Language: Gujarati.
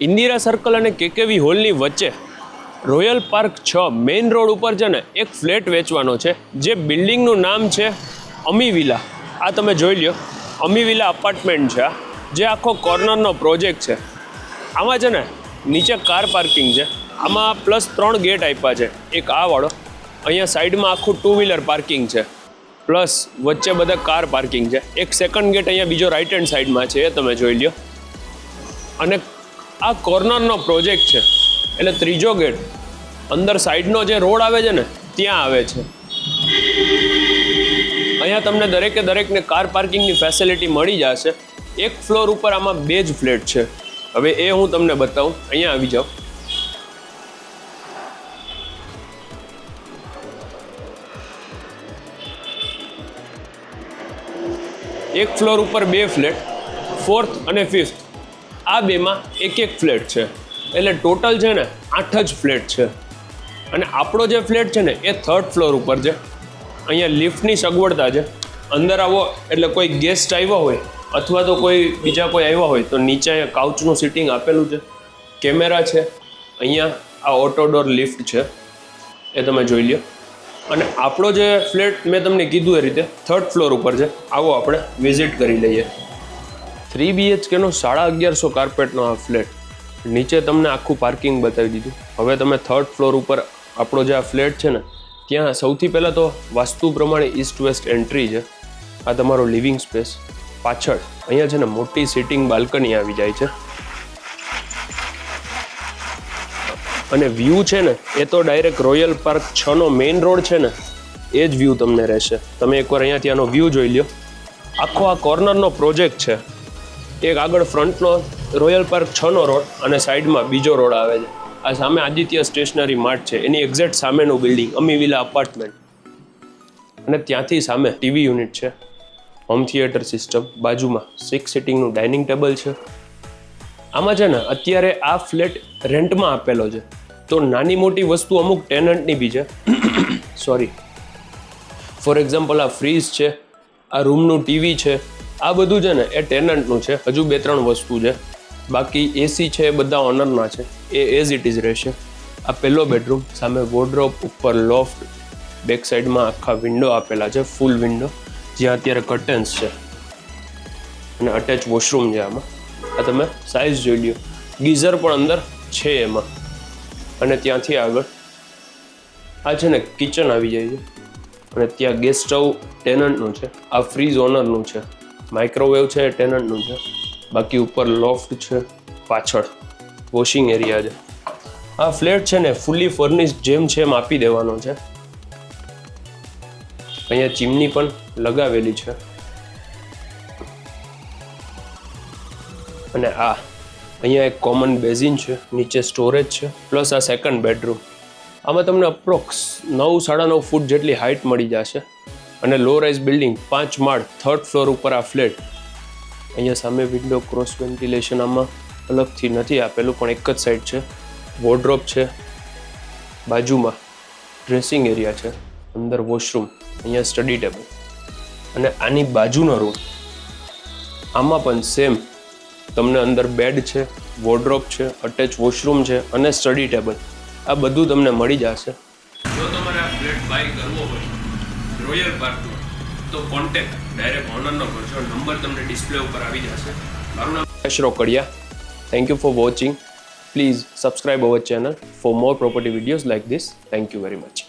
ઇન્દિરા સર્કલ અને કેકેવી હોલની વચ્ચે રોયલ પાર્ક 6 મેઇન રોડ ઉપર છે ને એક ફ્લેટ વેચવાનો છે, જે બિલ્ડિંગનું નામ છે અમી વિલા. આ તમે જોઈ લ્યો, અમી વિલા અપાર્ટમેન્ટ છે, જે આખો કોર્નરનો પ્રોજેક્ટ છે. આમાં છે ને નીચે કાર પાર્કિંગ છે, આમાં +3 ગેટ આપ્યા છે. એક આ વાળો, અહીંયા સાઈડમાં આખું 2 વ્હીલર પાર્કિંગ છે, પ્લસ વચ્ચે બધા કાર પાર્કિંગ છે. એક સેકન્ડ ગેટ અહીંયા બીજો રાઈટ હેન્ડ સાઈડમાં છે, એ તમે જોઈ લ્યો. અને આ કોર્નરનો પ્રોજેક્ટ છે એટલે ત્રીજો ગેટ અંદર સાઈડનો જે રોડ આવે છે ને ત્યાં આવે છે. અહીંયા તમને દરેકને કાર પાર્કિંગની ફેસિલિટી મળી જશે. એક ફ્લોર ઉપર આમાં 2 જ ફ્લેટ છે. હવે એ હું તમને બતાવું. અહીંયા આવી જાઓ. એક ફ્લોર ઉપર 2 ફ્લેટ, 4th અને 5th, આ બેમાં એક ફ્લેટ છે, એટલે ટોટલ છે ને 8 જ ફ્લેટ છે. અને આપણો જે ફ્લેટ છે ને એ 3rd ફ્લોર ઉપર છે. અહીંયા લિફ્ટની સગવડતા છે. અંદર આવો એટલે કોઈ ગેસ્ટ આવ્યા હોય અથવા તો કોઈ બીજા કોઈ આવ્યા હોય તો નીચે કાઉચનું સિટિંગ આપેલું છે, કેમેરા છે. અહીંયા આ ઓટો ડોર લિફ્ટ છે, એ તમે જોઈ લ્યો. અને આપણો જે ફ્લેટ મેં તમને કીધું એ રીતે 3rd ફ્લોર ઉપર છે. આવો આપણે વિઝિટ કરી લઈએ. 3 BHKનો 1150 કાર્પેટનો આ ફ્લેટ. નીચે તમને આખું પાર્કિંગ બતાવી દીધું. હવે તમે 3rd ફ્લોર ઉપર આપણો જે આ ફ્લેટ છે ને ત્યાં સૌથી પહેલાં તો વાસ્તુ પ્રમાણે ઈસ્ટ વેસ્ટ એન્ટ્રી છે. આ તમારો લિવિંગ સ્પેસ. પાછળ અહીંયા છે ને મોટી સિટિંગ બાલ્કની આવી જાય છે. અને વ્યૂ છે ને એ તો ડાયરેક્ટ રોયલ પાર્ક 6નો મેઇન રોડ છે ને એ જ વ્યૂ તમને રહેશે. તમે એકવાર અહીંયાથી આનો વ્યૂ જોઈ લ્યો. આખો આ કોર્નરનો પ્રોજેક્ટ છે. એક આગળ ફ્રન્ટનો રોયલ પાર્ક 6નો રોડ અને સાઈડમાં બીજો રોડ આવે છે. આ સામે આદિત્ય સ્ટેશનરી માર્ટ છે, એની એક્ઝેક્ટ સામેનું બિલ્ડિંગ અમી વિલા અપાર્ટમેન્ટ. અને ત્યાંથી સામે ટીવી યુનિટ છે, હોમ થિયેટર સિસ્ટમ, બાજુમાં 6 સિટિંગનું ડાઇનિંગ ટેબલ છે. આમાં છે ને અત્યારે આ ફ્લેટ રેન્ટમાં આપેલો છે, તો નાની મોટી વસ્તુ અમુક ટેનન્ટની બી છે. સોરી, ફોર એક્ઝામ્પલ આ ફ્રીજ છે, આ રૂમનું ટીવી છે, આ બધું છે ને એ ટેનન્ટનું છે. હજુ 2-3 વસ્તુ છે, બાકી એસી છે એ બધા ઓનરના છે, એ એઝ ઇટ ઇઝ રહેશે. આ પહેલો બેડરૂમ, સામે વોર્ડરોબ, ઉપર લોફ્ટ, બેક સાઈડમાં આખા વિન્ડો આપેલા છે, ફૂલ વિન્ડો, જ્યાં અત્યારે કર્ટન્સ છે. અને અટેચ વોશરૂમ છે આમાં. આ તમે સાઇઝ જોઈ લ્યો. ગીઝર પણ અંદર છે એમાં. અને ત્યાંથી આગળ આ છે ને કિચન આવી જાય છે. અને ત્યાં ગેસ સ્ટવ ટેનન્ટનું છે, આ ફ્રીજ ઓનરનું છે, માઇક્રોવેવ છે એ ટેનન્ટનું છે. બાકી ઉપર લોફ્ટ છે, પાછળ વોશિંગ એરિયા છે. આ ફ્લેટ છે ને ફૂલી ફર્નિશ્ડ જેમ છે એમ આપી દેવાનો છે. અહીંયા ચીમની પણ લગાવેલી છે. અને આ અહીંયા એક કોમન બેઝિન છે, નીચે સ્ટોરેજ છે, પ્લસ આ સેકન્ડ બેડરૂમ. આમાં તમને અપ્રોક્સ 9-9.5 ફૂટ જેટલી હાઇટ મળી જશે. અને લો રાઇઝ બિલ્ડિંગ, 5 માળ, 3rd ફ્લોર ઉપર આ ફ્લેટ. અહીંયા સામે વિન્ડો ક્રોસ વેન્ટિલેશન આમાં અલગથી નથી આપેલું, પણ એક જ સાઈડ છે. વોર્ડરોબ છે, બાજુમાં ડ્રેસિંગ એરિયા છે, અંદર વોશરૂમ, અહીંયા સ્ટડી ટેબલ. અને આની બાજુનો રૂમ, આમાં પણ સેમ તમને અંદર બેડ છે, વોર્ડરોબ છે, અટેચ વોશરૂમ છે અને સ્ટડી ટેબલ. આ બધું તમને મળી જશે. જો તમારે આ ફ્લેટ બાય કરવો હોય રોયલ પાર્કમાં, તો કોન્ટેક્ટ ડાયરેક્ટ ઓનરનો કરજો. નંબર તમને ડિસ્પ્લે ઉપર આવી જશે. મારું નામ Yash Rokadiya. Thank you for watching. Please subscribe our channel for more property videos like this. Thank you very much.